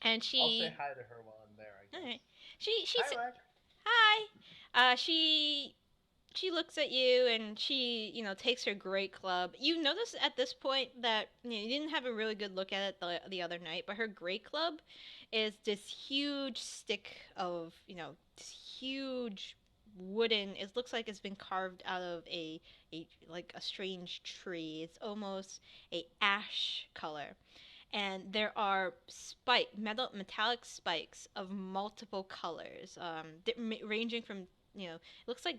and I'll say she, hi to her while I'm there, I okay, guess. she's Hi, Lex. hi. She looks at you and she, takes her great club. You notice at this point that you didn't have a really good look at it the other night, but her great club is this huge stick of, this huge wooden. It looks like it's been carved out of a like a strange tree. It's almost a ash color, and there are metallic spikes of multiple colors, ranging from, it looks like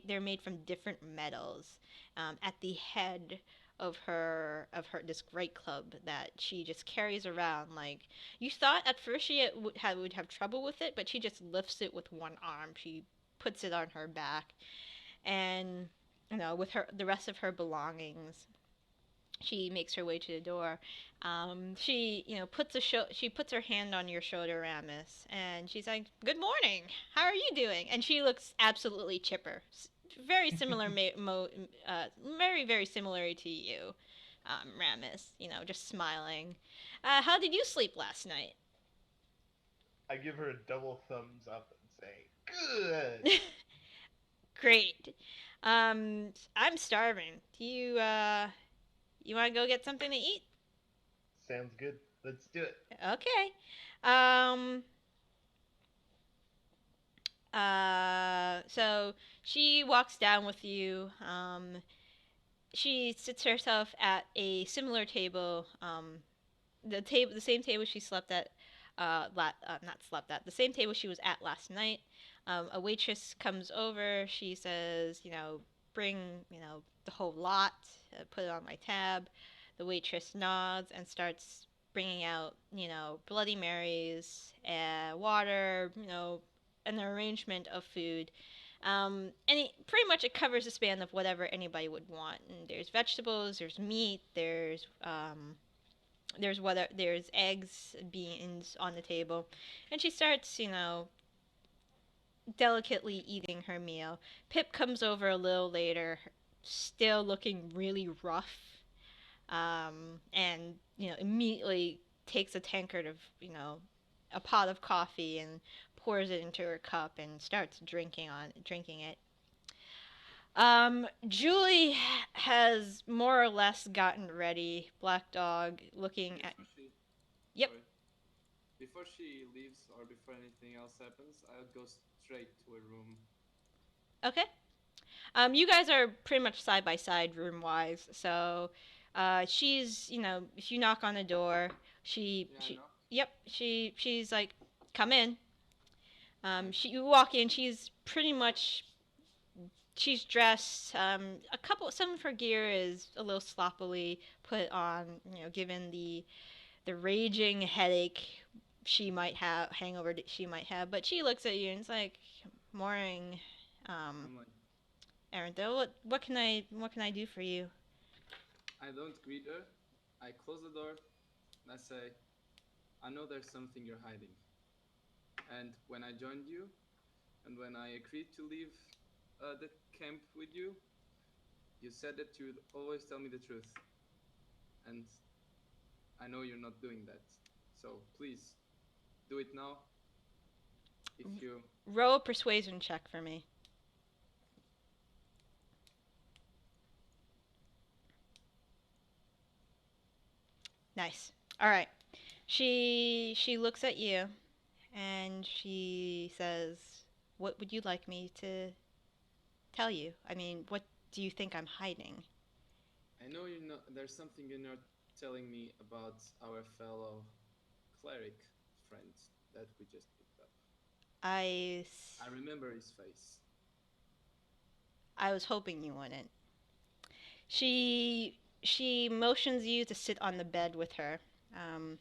they're made from different metals, at the head of her this great club that she just carries around. Like, you thought at first she would have trouble with it, but she just lifts it with one arm. She puts it on her back, and with the rest of her belongings, she makes her way to the door. She, she puts her hand on your shoulder, Ramus, and she's like, "Good morning. How are you doing?" And she looks absolutely chipper. Very similar, very very similar to you, Ramus. Just smiling. How did you sleep last night? I give her a double thumbs up and say, good. Great. I'm starving. Do you want to go get something to eat? Sounds good. Let's do it. Okay. Um, so she walks down with you. She sits herself at a similar table. The same table she slept at. Not slept at. The same table she was at last night. A waitress comes over. She says, bring, the whole lot. Put it on my tab. The waitress nods and starts bringing out, Bloody Marys, water, an arrangement of food. Pretty much it covers the span of whatever anybody would want. And there's vegetables, there's meat, there's eggs, beans on the table, and she starts, delicately eating her meal. Pip comes over a little later, still looking really rough, and immediately takes a tankard of, a pot of coffee and pours it into her cup and starts drinking it. Julie has more or less gotten ready. Black Dog looking at. Before she, Yep. sorry, before she leaves or before anything else happens, I'll go straight to a room. Okay. You guys are pretty much side by side room wise. So, she's, if you knock on the door, Yeah, I know. yep, she's like, come in. Nice. You walk in. She's dressed. Some of her gear is a little sloppily put on. Given the raging headache hangover that she might have. But she looks at you and it's like, morning, um, I'm like, Earendil. What can I do for you? I don't greet her. I close the door and I say, I know there's something you're hiding. And when I joined you, and when I agreed to leave the camp with you, you said that you'd always tell me the truth. And I know you're not doing that. So please, do it now. If you. Roll a persuasion check for me. Nice. All right. She looks at you and she says, "What would you like me to tell you? I mean, what do you think I'm hiding?" I know you're not. There's something you're not telling me about our fellow cleric friend that we just picked up. I I remember his face. I was hoping you wouldn't. She motions you to sit on the bed with her. Um,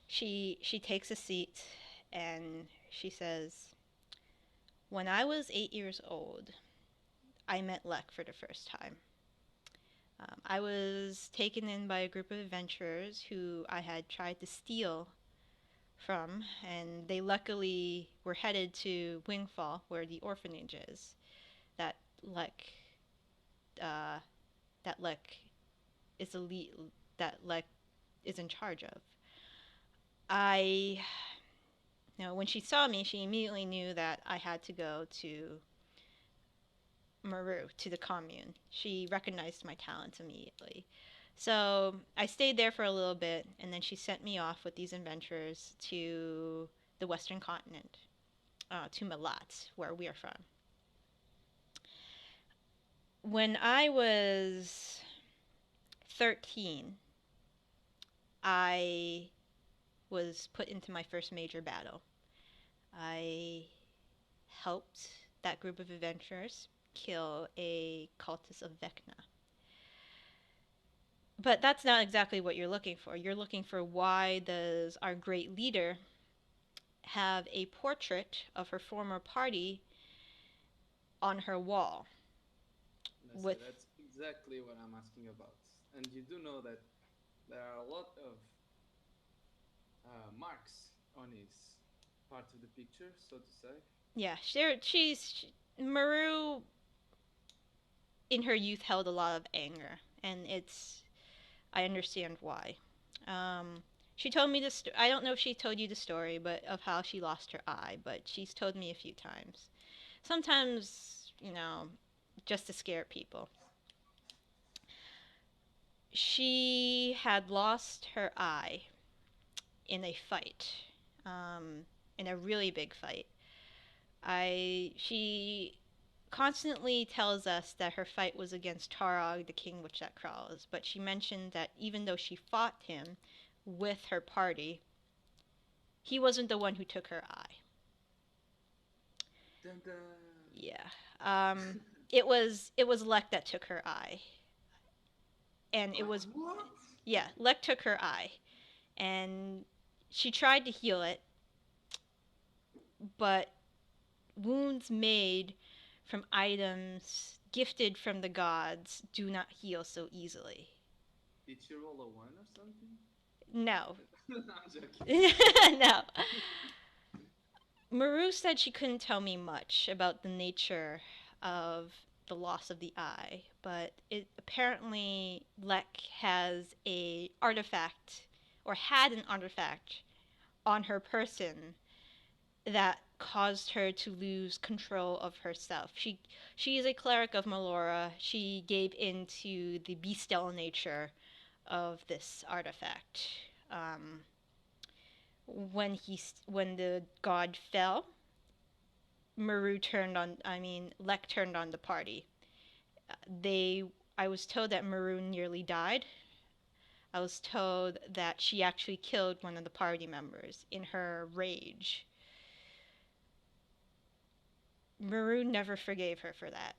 she takes a seat and she says, "When I was 8 years old, I met Lek for the first time. I was taken in by a group of adventurers who I had tried to steal from, and they luckily were headed to Wingfall, where the orphanage is that Lek uh, that Lek is elite that Lek is in charge of. I, when she saw me, she immediately knew that I had to go to Maru, to the commune. She recognized my talents immediately. So I stayed there for a little bit, and then she sent me off with these adventurers to the western continent, to Malat, where we are from. When I was 13, I was put into my first major battle. I helped that group of adventurers kill a cultist of Vecna. But that's not exactly what you're looking for. You're looking for, why does our great leader have a portrait of her former party on her wall? Let's say With that's exactly what I'm asking about. And you do know that there are a lot of marks on his part of the picture, so to say. Yeah, Maru in her youth held a lot of anger, and I understand why. She told me this. I don't know if she told you the story, but of how she lost her eye. But she's told me a few times. Sometimes, just to scare people. She had lost her eye in a fight, in a really big fight. She constantly tells us that her fight was against Tarog, the king witch that crawls, but she mentioned that even though she fought him with her party, he wasn't the one who took her eye. Dun dun. Yeah. It was Lek that took her eye. And it was What? yeah, Lek took her eye. And she tried to heal it, but wounds made from items gifted from the gods do not heal so easily. Did she roll a one or something? No. I'm joking. No. Maru said she couldn't tell me much about the nature of the loss of the eye, but it apparently Lek has a artifact, or had an artifact on her person that caused her to lose control of herself. She is a cleric of Melora. She gave in to the bestial nature of this artifact. When the god fell, Lek turned on the party. They I was told that Maru nearly died. I was told that she actually killed one of the party members in her rage. Maru never forgave her for that.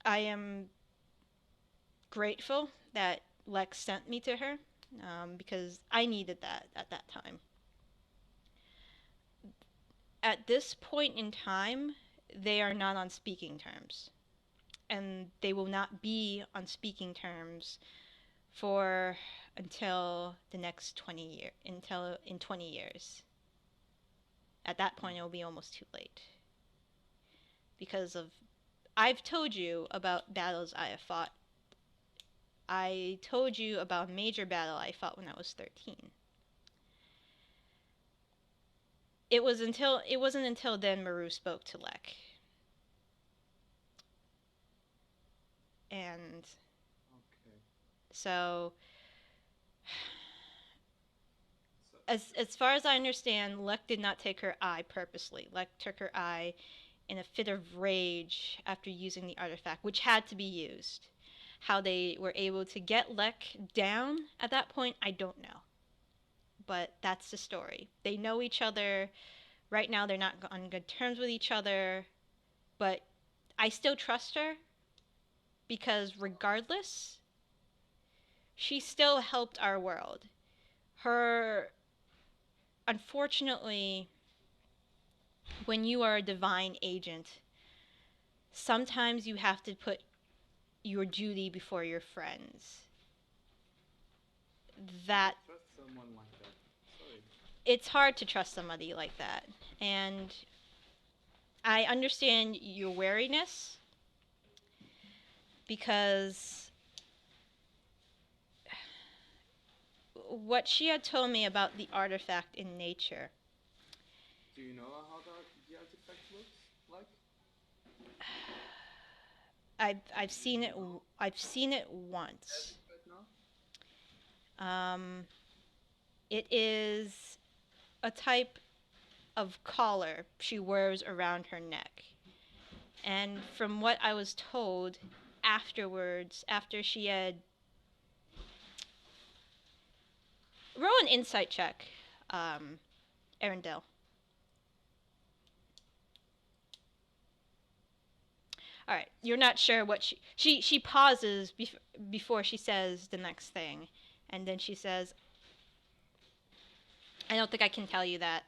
I am grateful that Lex sent me to her, because I needed that at that time. At this point in time, they are not on speaking terms. And they will not be on speaking terms for until the next 20 years. At that point, it will be almost too late. Because I've told you about battles I have fought. I told you about a major battle I fought when I was 13. It wasn't until then Maru spoke to Lek. And Okay. so So as far as I understand, Lek did not take her eye purposely. Lek took her eye in a fit of rage after using the artifact, which had to be used. How they were able to get Lek down at that point, I don't know. But that's the story. They know each other. Right now, they're not on good terms with each other. But I still trust her because, regardless, she still helped our world. Unfortunately, when you are a divine agent, sometimes you have to put your duty before your friends. That trust someone like that. Sorry. It's hard to trust somebody like that. And I understand your wariness because what she had told me about the artifact in nature. Do you know how the artifact looks like? I've Do seen you it. know? I've seen it Have once. it right now? Um, it is a type of collar she wears around her neck. And from what I was told afterwards, after she had roll an insight check, Earendil. All right, you're not sure what she pauses before she says the next thing, and then she says, "I don't think I can tell you that.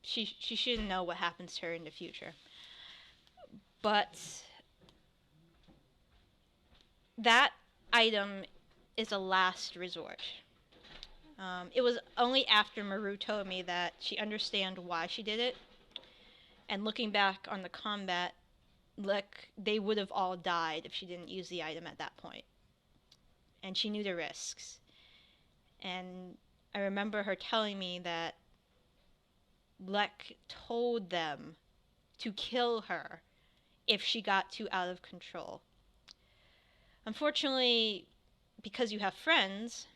She shouldn't know what happens to her in the future. But that item is a last resort. It was only after Maru told me that she understand why she did it, and looking back on the combat, like they would have all died if she didn't use the item at that point. And she knew the risks. And I remember her telling me that Lek told them to kill her if she got too out of control. Unfortunately, because you have friends,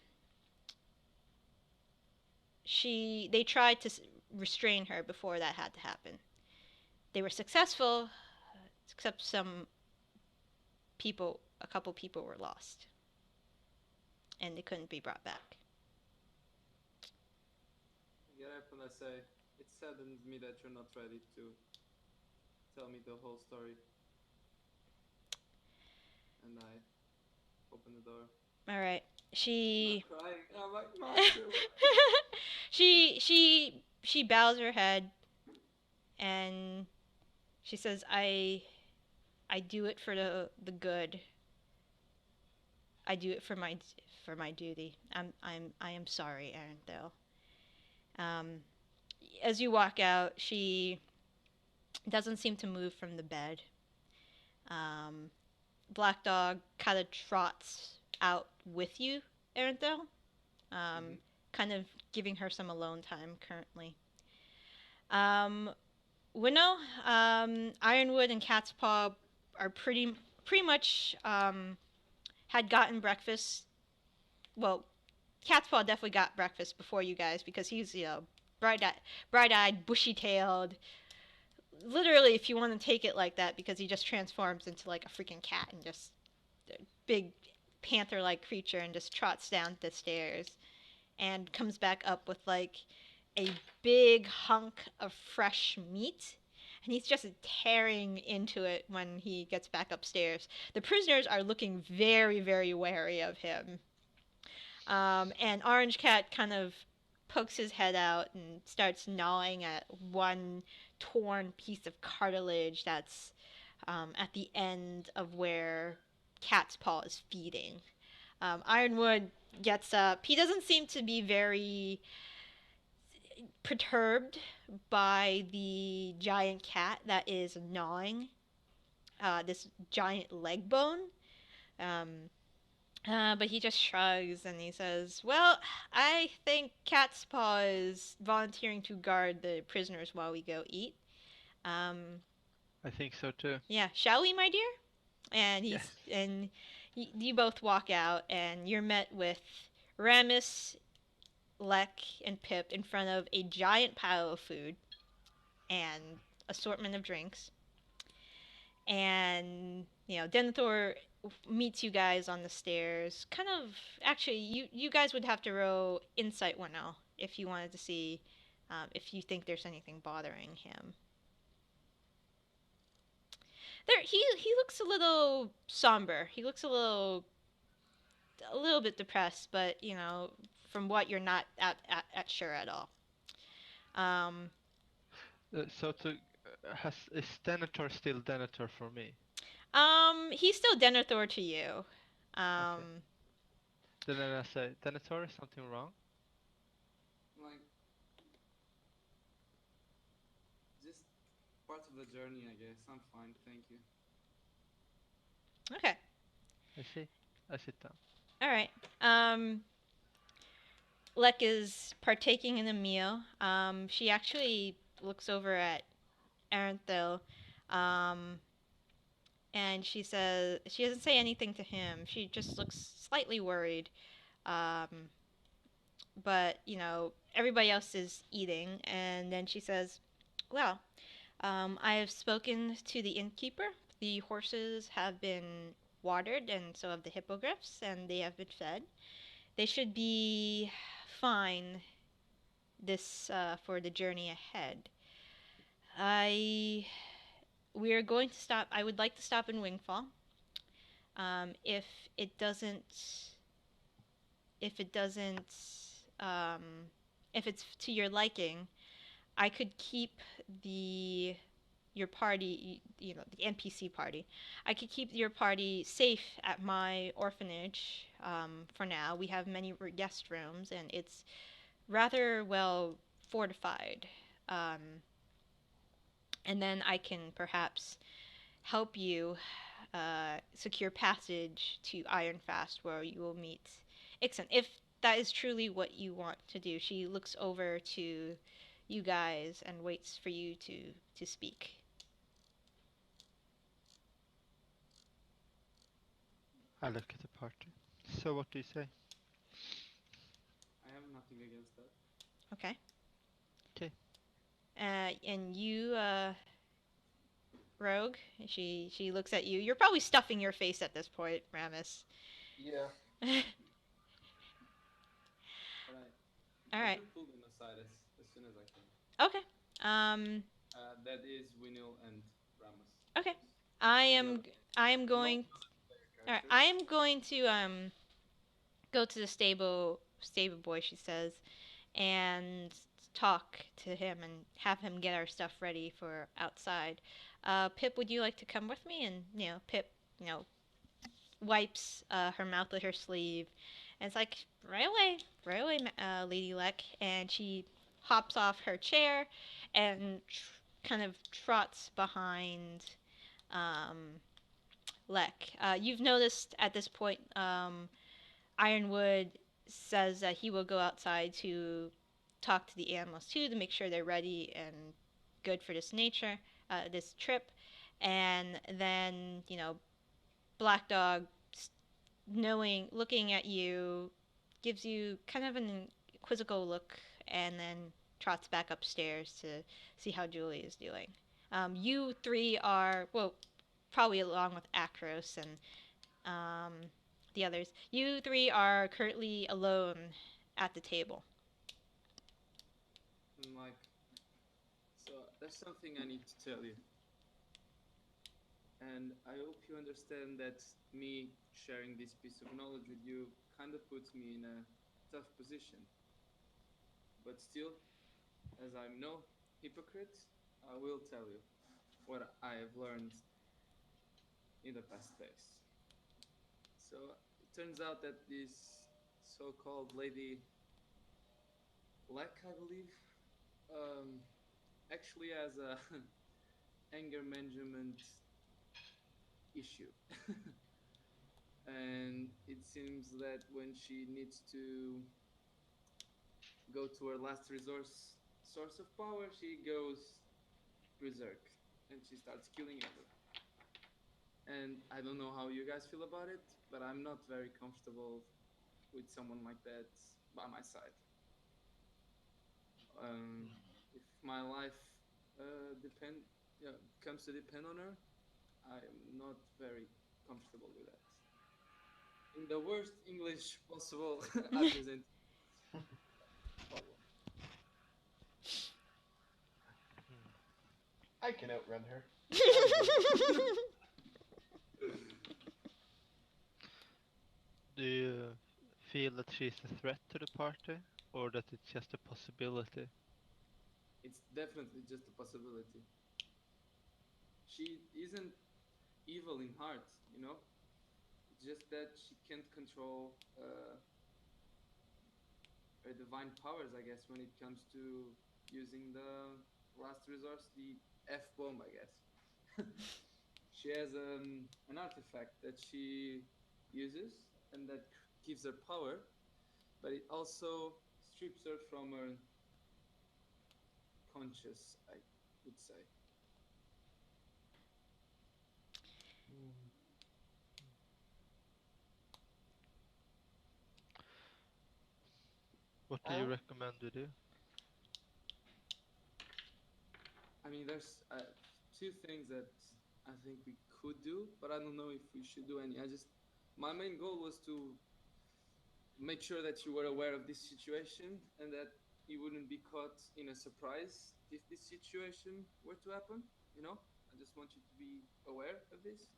they tried to restrain her before that had to happen. They were successful, except a couple people were lost, and they couldn't be brought back. I get up and I say, it saddens me that you're not ready to tell me the whole story. And I open the door. All right. Not She crying. I'm like, Master. she bows her head and she says, I do it for the good. I do it for my duty. I am sorry, Earendil." As you walk out, she doesn't seem to move from the bed. Um, Black Dog kind of trots out with you, Earendil, Mm-hmm. kind of giving her some alone time currently. Um, Winnow, Ironwood, and Cat's Paw are pretty much had gotten breakfast. Well, Cat's Paw definitely got breakfast before you guys because he's bright-eyed, bushy-tailed. Literally, if you want to take it like that, because he just transforms into like a freaking cat and just a big panther-like creature and just trots down the stairs and comes back up with like a big hunk of fresh meat. And he's just tearing into it when he gets back upstairs. The prisoners are looking very, very wary of him. And Orange Cat kind of pokes his head out and starts gnawing at one torn piece of cartilage that's at the end of where Cat's Paw is feeding. Ironwood gets up. He doesn't seem to be very perturbed by the giant cat that is gnawing this giant leg bone. Um, but he just shrugs and he says, "Well, I think Cat's Paw is volunteering to guard the prisoners while we go eat. Um, I think so too. yeah, shall we, my dear?" And Yes. you both walk out, and you're met with Ramus, Lek, and Pip in front of a giant pile of food and assortment of drinks. And Denethor meets you guys on the stairs. Kind of, actually, you guys would have to roll insight 1-0 if you wanted to see if you think there's anything bothering him. He looks a little somber. He looks a little bit depressed, but from what you're not at sure at all. Um, So to is Denethor still Denethor for me? he's still Denethor to you. Okay. Then I say, Denethor, is something wrong? Like, just part of the journey, I guess. I'm fine, thank you. Okay. I see. I sit down. All right. Lek is partaking in a meal. She actually looks over at Earendil, um, and she says she doesn't say anything to him. She just looks slightly worried. Um, but everybody else is eating, and then she says, "Well, I have spoken to the innkeeper. The horses have been watered, and so have the hippogriffs, and they have been fed. They should be fine this for the journey ahead. I we are going to stop. I would like to stop in Wingfall. If it doesn't, if it doesn't, um, if it's to your liking, I could keep the your party, the NPC party. I could keep your party safe at my orphanage for now. We have many guest rooms, and it's rather well fortified. Um, and then I can perhaps help you secure passage to Ironfast, where you will meet Ixen. If that is truly what you want to do, she looks over to you guys and waits for you to speak. I look at the party. So what do you say? I have nothing against that. Okay. Okay. And you, Rogue, she looks at you. You're probably stuffing your face at this point, Ramus. Yeah. But All I right. do pull them aside as soon as I can. Okay. Um. That is Winil and Ramus, of Okay. course. I The am. other I am going. non-player All right. characters. I am going to go to the stable boy. She says, and talk to him and have him get our stuff ready for outside. Pip, would you like to come with me? And Pip, you know, wipes her mouth with her sleeve, and it's like, right away, Lady Lek, and she hops off her chair and kind of trots behind um, Lek. You've noticed at this point, Ironwood says that he will go outside to talk to the animals too to make sure they're ready and good for this trip, and then Black Dog, looking at you, gives you kind of an quizzical look, and then trots back upstairs to see how Julie is doing. You three are, well, probably along with Akros and um, the others. You three are currently alone at the table. I'm like, so there's something I need to tell you. And I hope you understand that me sharing this piece of knowledge with you kind of puts me in a tough position. But still, as I'm no hypocrite, I will tell you what I have learned in the past days. So it turns out that this so called Lady Black, I believe, um, actually has a anger management issue. And it seems that when she needs to go to her last resource source of power, she goes berserk and she starts killing everyone. And I don't know how you guys feel about it, but I'm not very comfortable with someone like that by my side. If my life depend yeah, comes to depend on her, I'm not very comfortable with that. In the worst English possible, I present problem. I can outrun her. I'm good. Do you feel that she's a threat to the party, or that it's just a possibility? It's definitely just a possibility. She isn't evil in heart, you know. It's just that she can't control her divine powers, I guess, when it comes to using the last resource, the F bomb, I guess. She has an artifact that she uses and that gives her power, but it also strips her from her conscious, I would say. What do you Um, recommend we do? I mean, there's two things that I think we could do, but I don't know if we should do any. My main goal was to make sure that you were aware of this situation and that you wouldn't be caught in a surprise if this situation were to happen. You know, I just want you to be aware of this.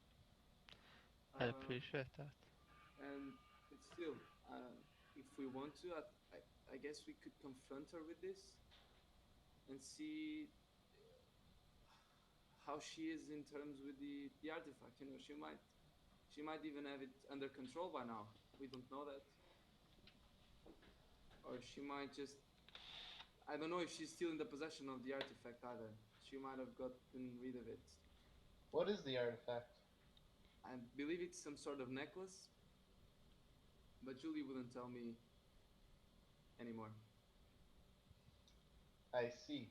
I Uh, appreciate that. and it's still, if we want to, I guess we could confront her with this and see how she is in terms with the artifact. You know, she might even have it under control by now. We don't know that, or she might just. I don't know if she's still in the possession of the artifact either. She might have gotten rid of it. what is the artifact? I believe it's some sort of necklace, but Julie wouldn't tell me anymore. I see.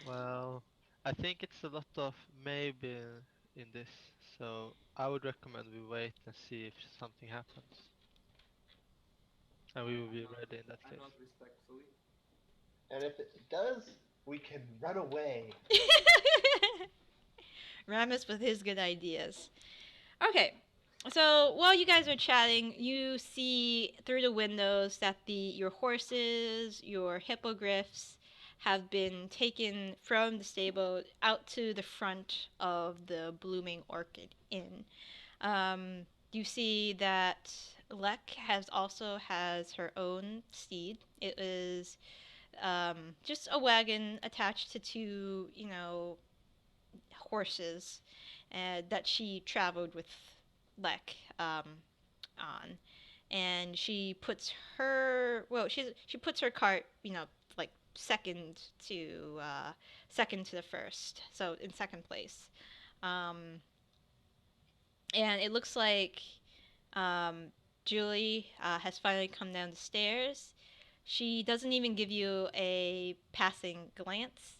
Well, I think it's a lot of maybe in this, so I would recommend we wait and see if something happens, and we will be ready in that I case. nod respectfully. And if it does, we can run away. Ramus with his good ideas. Okay, so while you guys are chatting, you see through the windows that your horses, your hippogriffs, have been taken from the stable out to the front of the Blooming Orchid Inn. You see that Lek has her own steed. It is just a wagon attached to two, horses that she traveled with Lek on, and she puts her cart, like second to the first, so in second place, um, and it looks like um, Julie has finally come down the stairs. She doesn't even give you a passing glance,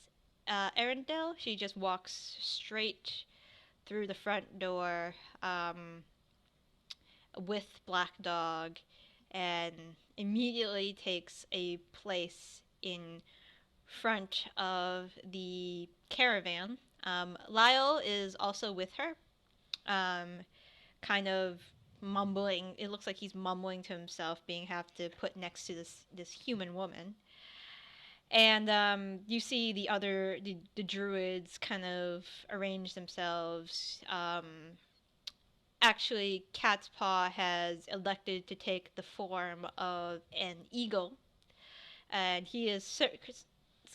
Earendil. She just walks straight through the front door with Black Dog and immediately takes a place in front of the caravan. Lyle is also with her, um, kind of mumbling. It looks like he's mumbling to himself, being have to put next to this human woman. And you see the druids kind of arrange themselves. Actually, Cat's Paw has elected to take the form of an eagle, and he is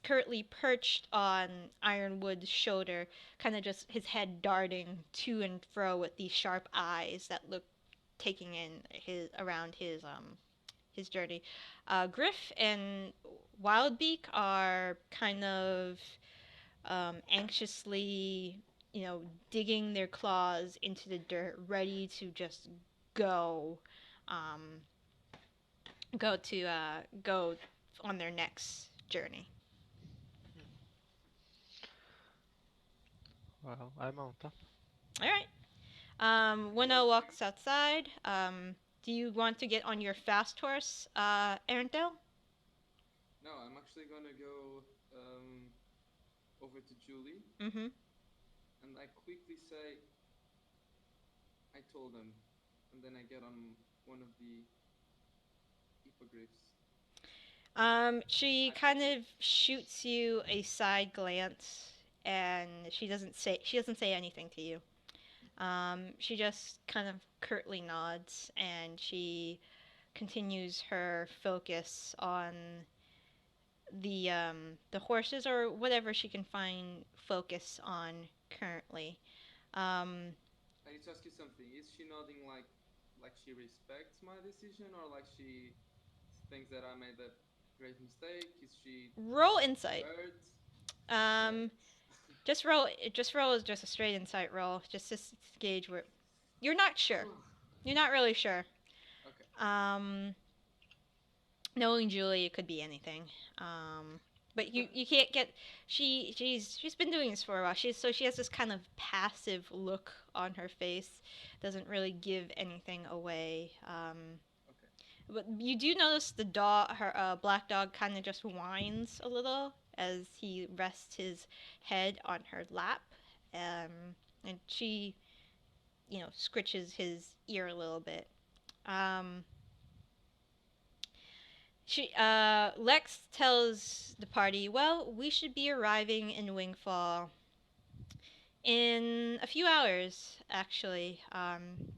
currently perched on Ironwood's shoulder, kind of just his head darting to and fro with these sharp eyes that look taking in his journey. Griff and Wildbeak are kind of anxiously, digging their claws into the dirt, ready to just go, um, go on their next journey. Hmm. Well, I mount up. All right. Winnow walks outside. Do you want to get on your fast horse, Erendil? No, I'm actually gonna go over to Julie Mm-hmm. and I quickly say, I told them, and then I get on one of the hippogriffs. She kind of shoots you a side glance, and she doesn't say anything to you. She just kind of curtly nods, and she continues her focus on the horses or whatever she can find focus on currently. Um, I need to ask you something. Is she nodding like she respects my decision, or like she thinks that I made a great mistake? Is she Roll insight. hurt? Shit. Um, just roll. Just roll is just a straight insight roll, just to gauge where. You're not sure. You're not really sure. Okay. Um, Knowing Julie, it could be anything. Um, but you can't get she's been doing this for a while. She has this kind of passive look on her face. Doesn't really give anything away. Okay. But you do notice the dog, her black dog, kind of just whines a little as he rests his head on her lap, and she, scritches his ear a little bit. Um, Lex tells the party, well, we should be arriving in Wingfall in a few hours, actually.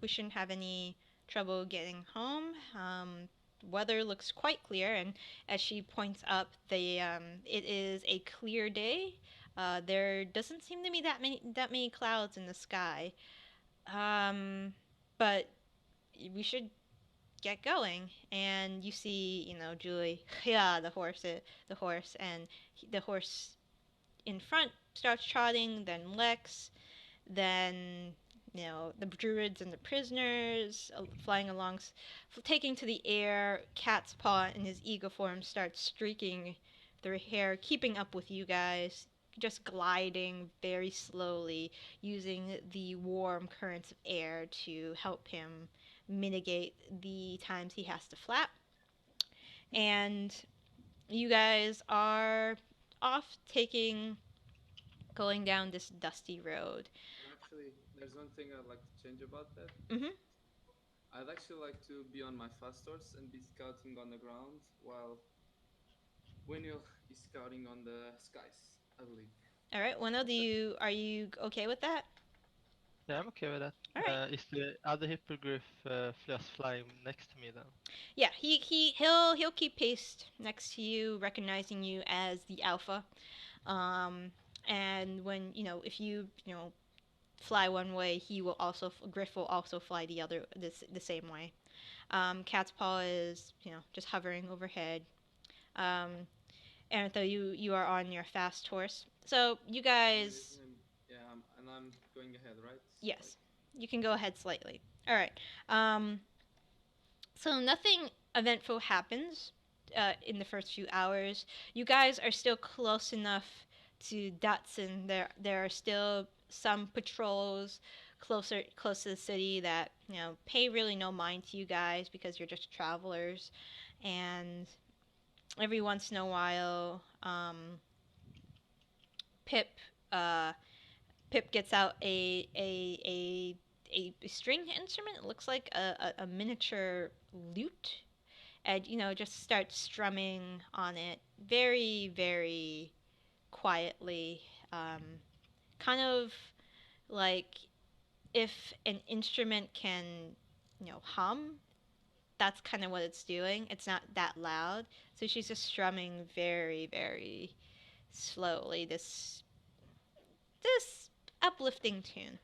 We shouldn't have any trouble getting home. Weather looks quite clear, and as she points up, it is a clear day. There doesn't seem to be that many clouds in the sky. Um, but we should get going. And you see, Julie, yeah, the horse, and the horse in front starts trotting, then Lex, then the druids and the prisoners flying along, taking to the air. Cat's paw in his eagle form starts streaking through hair, keeping up with you guys, just gliding very slowly, using the warm currents of air to help him mitigate the times he has to flap. And you guys are off going down this dusty road. Actually, there's one thing I'd like to change about that. Hmm. I'd actually like to be on my fast horse and be scouting on the ground while Winil is scouting on the skies, I believe. All right, Wano, are you okay with that? Yeah, I'm okay with that. All right. Is the other hippogriff just flying next to me then? Yeah, he'll keep pace next to you, recognizing you as the alpha. Um, and when if you fly one way, Griff will also fly the same way. Cat's paw is just hovering overhead. Um, and though you are on your fast horse, so you guys, Yeah, and I'm going ahead, right? Like, yes, you can go ahead slightly. All right. Um, So nothing eventful happens in the first few hours. You guys are still close enough to Datsun. There are still some patrols close to the city that pay really no mind to you guys because you're just travelers. And every once in a while, Pip uh, Pip gets out a string instrument. It looks like a miniature lute, and just start strumming on it very, very quietly. um, Kind of like if an instrument can hum. That's kind of what it's doing. It's not that loud, so she's just strumming very, very slowly this uplifting tune.